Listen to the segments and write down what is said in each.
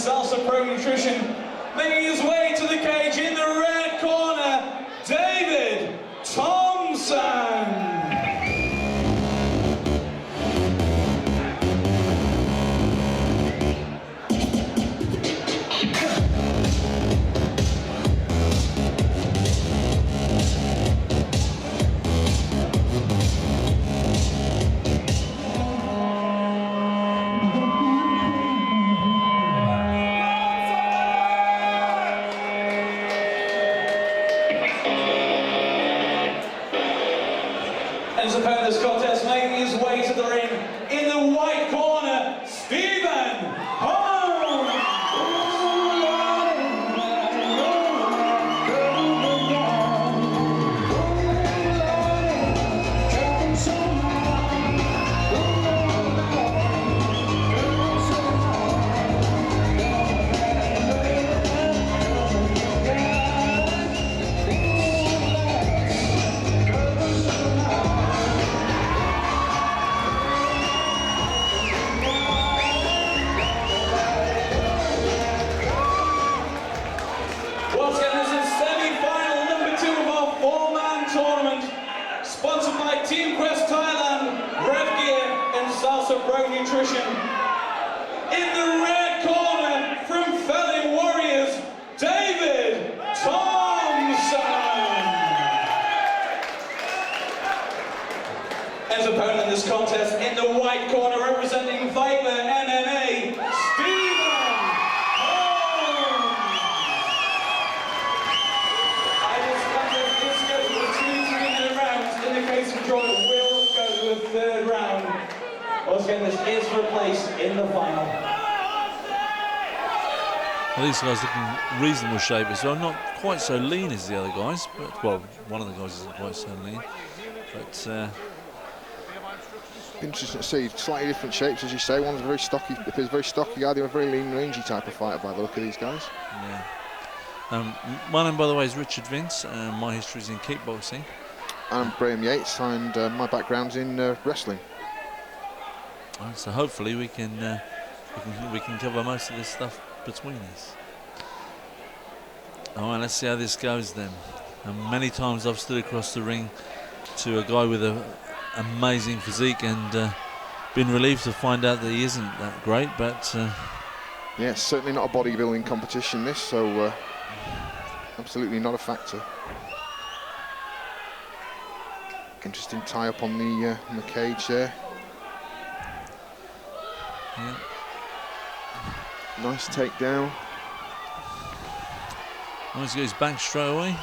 Salsa Pro Nutrition. Making his way to the cage in the red corner, David Thompson. His opponent in this contest making his way to the ring in the white corner, Stephen Holmes. Once again, this is semi-final number 2 of our 4-man tournament, sponsored by Team Quest Thailand, Red Gear, and Salsa Pro Nutrition. In the red corner, from Felling Warriors, David Thompson. His opponent in this contest, in the white corner, representing Viper MMA, Stephen. Draw will go to a third round. Once again, this is for a place in the final. Well, these guys look in reasonable shape as well. Not quite so lean as the other guys, but well, one of the guys isn't quite so lean. But interesting to see slightly different shapes, as you say. One's very stocky, appears very stocky guy. They're a very lean, rangy type of fighter by the look of these guys. Yeah. My name, by the way, is Richard Vince. My history is in kickboxing. I'm Graham Yates, and my background's in wrestling. So hopefully we can cover most of this stuff between us. All right, let's see how this goes then. And many times I've stood across the ring to a guy with an amazing physique and been relieved to find out that he isn't that great. But yeah, certainly not a bodybuilding competition, this. So absolutely not a factor. Interesting tie-up on the cage there. Yeah. Nice takedown. Always got his back straight away.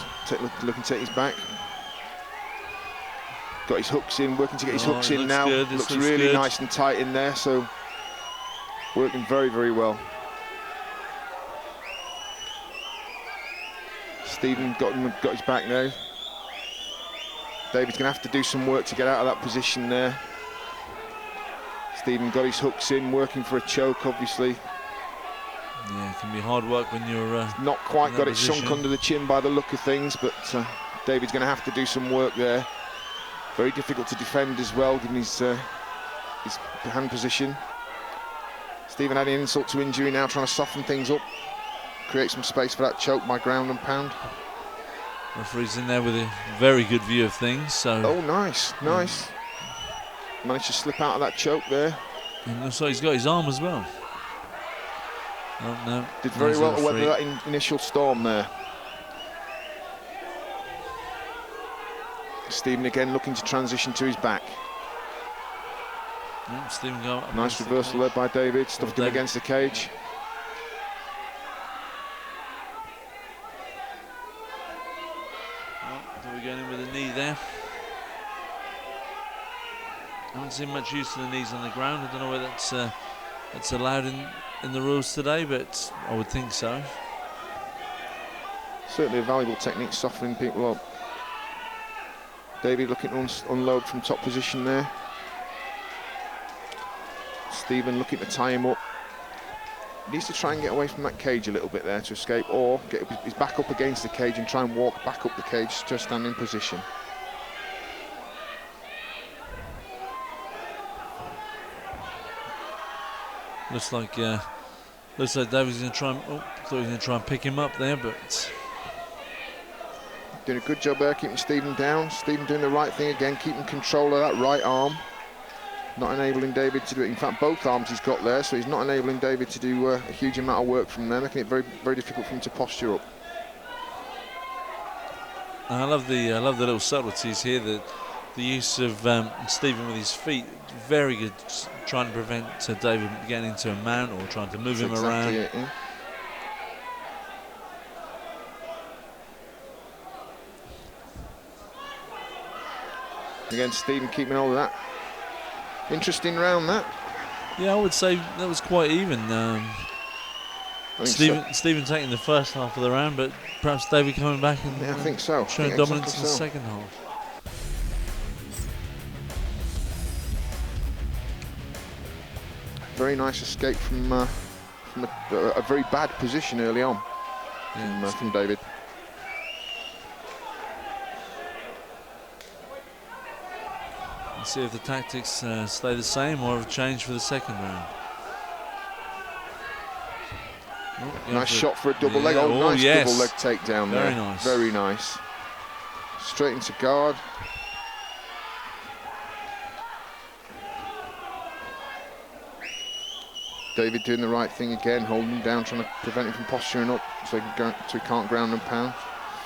Looking to take his back. Got his hooks in, working to get his hooks in now. Looks really nice and tight in there, so working very, very well. Stephen got his back now. David's going to have to do some work to get out of that position there. Stephen got his hooks in, working for a choke, obviously. Yeah, it can be hard work when you're not quite got it sunk under the chin by the look of things, but David's going to have to do some work there. Very difficult to defend as well, given his hand position. Stephen adding insult to injury now, trying to soften things up, create some space for that choke by ground and pound. Referee's in there with a very good view of things. So. Oh, nice, nice. Managed to slip out of that choke there. And looks like he's got his arm as well. Oh, no. Did very well to weather that initial storm there. Stephen again looking to transition to his back. Yeah, Stephen go up. Nice reversal there by David, stuffed him against the cage. We're going in with a knee there. I haven't seen much use to the knees on the ground. I don't know whether that's allowed in the rules today, but I would think so. Certainly a valuable technique, softening people up. David looking to unload from top position there. Stephen looking to tie him up. Needs to try and get away from that cage a little bit there to escape, or get his back up against the cage and try and walk back up the cage to a standing position. Looks like Looks like David's going to try and, thought he was going to try and pick him up there, but doing a good job there, keeping Stephen down. Stephen doing the right thing again, keeping control of that right arm. Not enabling David to do it. In fact, both arms he's got there, so he's not enabling David to do a huge amount of work from there, making it very, very difficult for him to posture up. I love the little subtleties here. The use of Stephen with his feet, very good, trying to prevent David getting into a mount or trying to move him around. It, yeah. Again, Stephen keeping hold of that. Interesting round, that. Yeah, I would say that was quite even. Stephen taking the first half of the round, but perhaps David coming back and I think so. showing dominance in the second half. Very nice escape from a very bad position early on from David. Let's see if the tactics stay the same or have changed for the second round. Nice shot for a double leg. Oh, nice double leg takedown there. Very nice. Very nice. Straight into guard. David doing the right thing again, holding him down, trying to prevent him from posturing up so he can't ground and pound.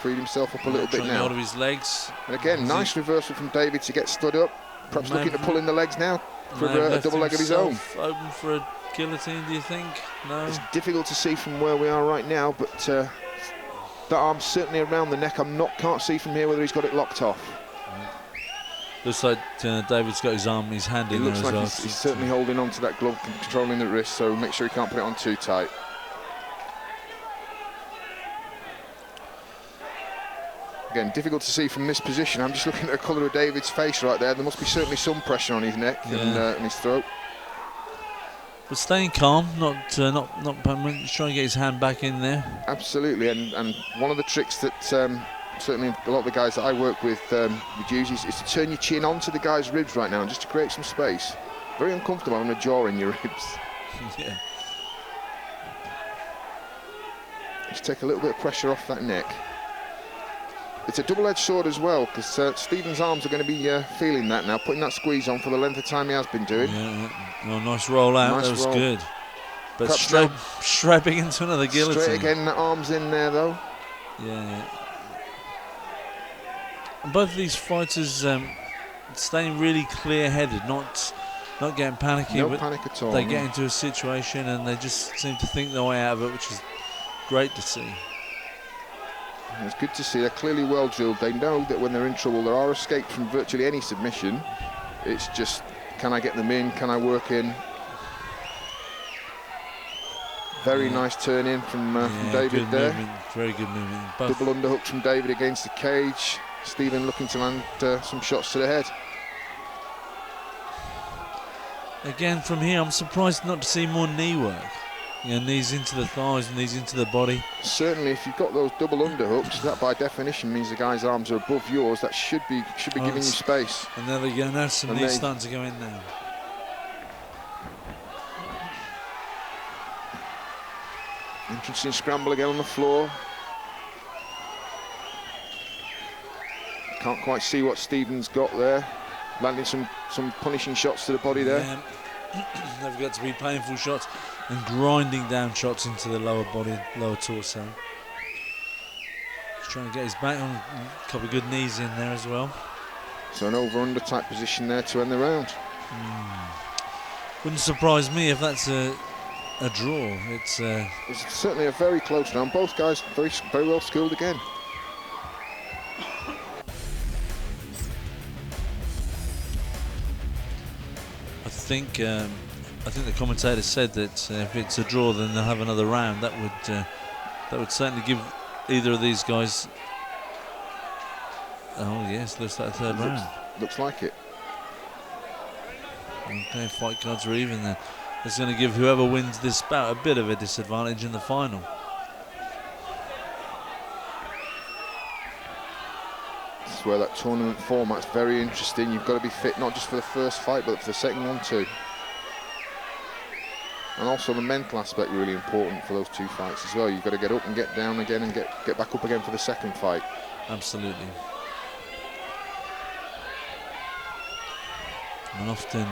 Freed himself up a little bit now. Out of his legs. And again, nice reversal from David to get stood up. Perhaps looking to pull in the legs now for a double leg of his own. Open for a guillotine, do you think? No. It's difficult to see from where we are right now, but that arm's certainly around the neck. Can't see from here whether he's got it locked off. Looks like David's got his hand in there as well. Looks like he's certainly holding on to that glove, controlling the wrist, so make sure he can't put it on too tight. Again, difficult to see from this position. I'm just looking at the colour of David's face right there. There must be certainly some pressure on his neck and his throat. But staying calm, not trying to get his hand back in there. Absolutely, and one of the tricks that certainly a lot of the guys that I work with would use is to turn your chin onto the guy's ribs right now, and just to create some space. Very uncomfortable having a jaw in your ribs. Yeah. Just take a little bit of pressure off that neck. It's a double-edged sword as well, because Stephen's arms are going to be feeling that now, putting that squeeze on for the length of time he has been doing. Yeah. Oh, nice roll out, nice that was roll. good. But straight back into another guillotine. Straight again, the arms in there though. Yeah. And both of these fighters staying really clear-headed, not getting panicky. No but panic at all. They get into a situation and they just seem to think their way out of it, which is great to see. It's good to see. They're clearly well drilled. They know that when they're in trouble, there are escapes from virtually any submission. It's just, can I get them in? Can I work in? Very nice turn in from David good there. Movement, very good movement. Double underhook from David against the cage. Stephen looking to land some shots to the head. Again, from here, I'm surprised not to see more knee work. Knees into the thighs, knees into the body. Certainly, if you've got those double underhooks, that by definition means the guy's arms are above yours. That should be giving you space. And there they go. Now some knees starting to go in now. Interesting scramble again on the floor. Can't quite see what Stephen's got there. Landing some punishing shots to the body there. Yeah. They've got to be painful shots and grinding down shots into the lower body, lower torso. Just trying to get his back on, a couple of good knees in there as well. So an over-under type position there to end the round. Wouldn't surprise me if that's a draw. It's certainly a very close round. Both guys very well skilled again. I think the commentator said that if it's a draw, then they'll have another round. That would certainly give either of these guys. Oh yes, looks like a third round. Looks like it. Okay, fight cards are even then. It's going to give whoever wins this bout a bit of a disadvantage in the final. This is where that tournament format's very interesting. You've got to be fit not just for the first fight, but for the second one too. And also the mental aspect really important for those two fights as well. You've got to get up and get down again and get back up again for the second fight. Absolutely. And often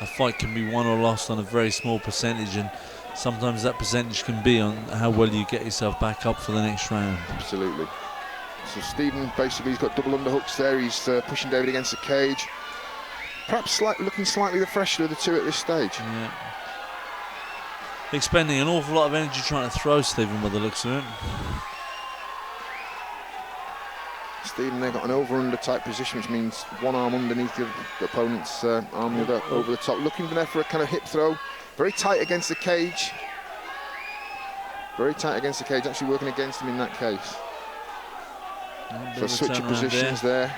a fight can be won or lost on a very small percentage, and sometimes that percentage can be on how well you get yourself back up for the next round. Absolutely. So Stephen basically, he's got double underhooks there. He's pushing David against the cage. Perhaps looking slightly the fresher of the two at this stage. Yeah. Expending an awful lot of energy trying to throw Stephen by the looks of it. Stephen, they've got an over-under type position, which means one arm underneath the opponent's arm, the other over the top. Looking there for a kind of hip throw. Very tight against the cage. Very tight against the cage, actually working against him in that case. So switching positions there.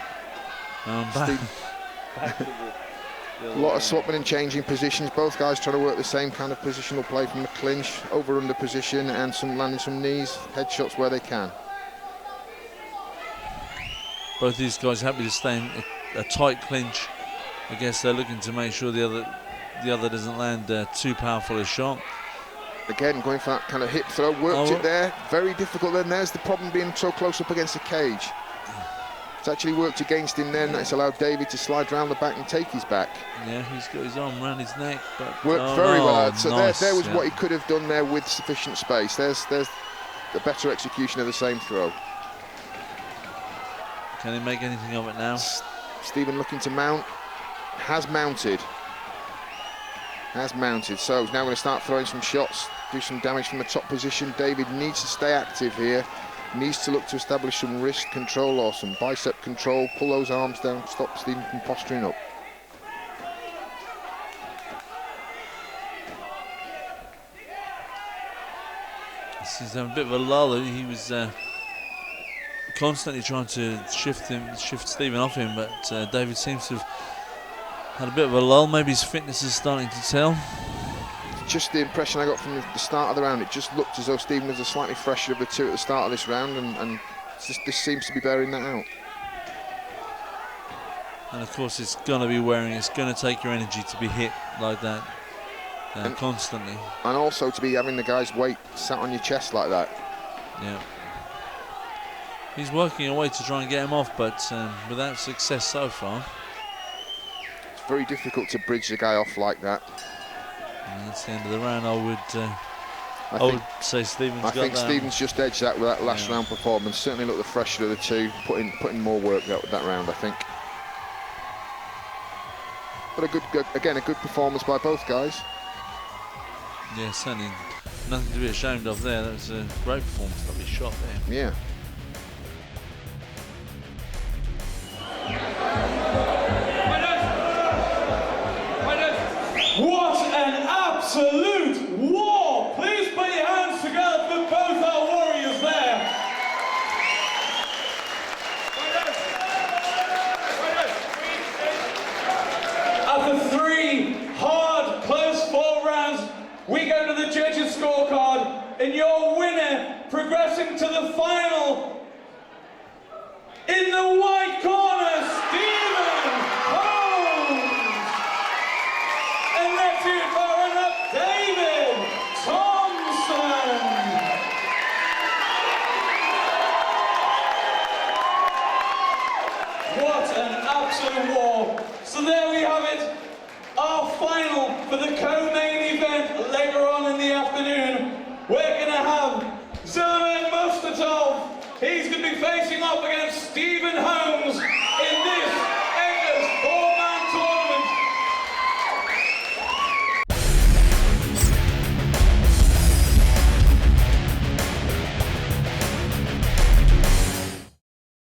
A lot of swapping and changing positions. Both guys trying to work the same kind of positional play from the clinch, over-under position, and landing some knees, headshots where they can. Both these guys happy to stay in a tight clinch. I guess they're looking to make sure the other doesn't land too powerful a shot. Again, going for that kind of hip throw, worked it there. Very difficult. Then there's the problem, being so close up against the cage. It's actually worked against him then. It's allowed David to slide round the back and take his back. Yeah, he's got his arm around his neck. But worked very well. So nice, there was what he could have done there with sufficient space. There's the better execution of the same throw. Can he make anything of it now? Stephen looking to mount. Has mounted. So he's now going to start throwing some shots, do some damage from the top position. David needs to stay active here. Needs to look to establish some wrist control or some bicep control. Pull those arms down, stop Stephen from posturing up. He's having a bit of a lull. He was constantly trying to shift Stephen off him, but David seems to have had a bit of a lull. Maybe his fitness is starting to tell. Just the impression I got from the start of the round, it just looked as though Stephen was the slightly fresher of the two at the start of this round, and this seems to be bearing that out. And of course it's going to be wearing, it's going to take your energy to be hit like that constantly. And also to be having the guy's weight sat on your chest like that. Yeah. He's working away to try and get him off, but without success so far. It's very difficult to bridge the guy off like that. And that's the end of the round. I would say Stephen's got that. I think Stephen's just edged that with that last round performance. Certainly looked the fresher of the two, putting more work that round, I think. But a good performance by both guys. Yeah, certainly nothing to be ashamed of there. That was a great performance, lovely shot there. Yeah. What an absolute war! Please put your hands together for both our warriors there. After 3 hard, close 4 rounds, we go to the judges' scorecard, and your winner, progressing to the final, in the white corner, Stephen Holmes. And let's hear it for up David Thompson. What an absolute war. So there we have it, our final for the co-main event later on in the afternoon. We're going to have Zilman Mustatov. He's going to be facing off against Stephen Holmes.